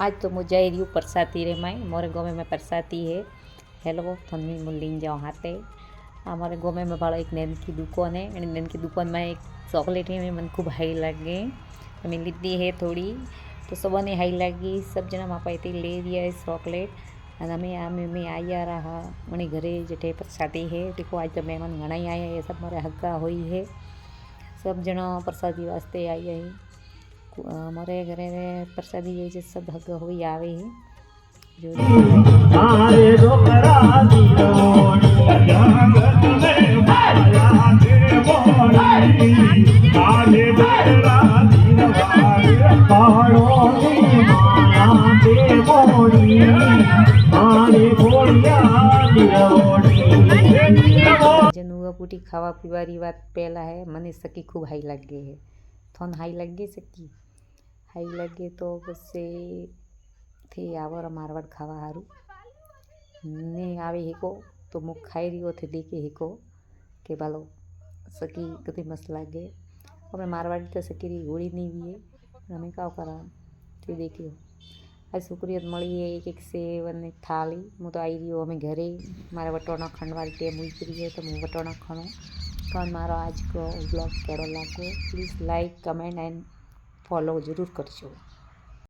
आज तो मुझे रही परसाती रे माई मोरे गाँव में परसाती है। हेलो थनवी मुलिन जाओ हाथे हमारे गाँव में भाड़ा एक नैन की दुकान है। नैन की दुकान में एक चॉकलेट है मन खूब हाई लगे मैं लीधी है थोड़ी तो सबने हाई लगी सब जना मापा ले दिया है चॉकलेट और हमें आई आ रहा मनी घरे जेठे प्रसादी है देखो आज तो मेहमान घना ही आया है सब मारे हक्का हुई है सब जना प्रसादी वास्ते आई है हमारे घरे प्रसादी ये सब हग हुई आवे है जो नुआपुटी खावा पीवारी बात पहला है मने सकी खूब हाई लगे है थोन हाई लगे सकी हाई लगे तो बस थे आवर मारवाड़ खावा हारू ने आवे हेको तो मुख खाई रही थे देखे हेको के भालो सकी कति मस्त लागे हमें मारवाड़ी तो सकी रही होड़ी नहीं भी है हमें क्या करा थे देखे आज शुक्रियत मળી है एक सेवन एक थाली मैं तो आई रही हूँ हमें घरे मारा वटोना खंड वाली टेम उलट रही है तो मैं वटोना खणो कौन मारो आज को ब्लॉग केड़ो लागो please like comment and follow जरूर करजो।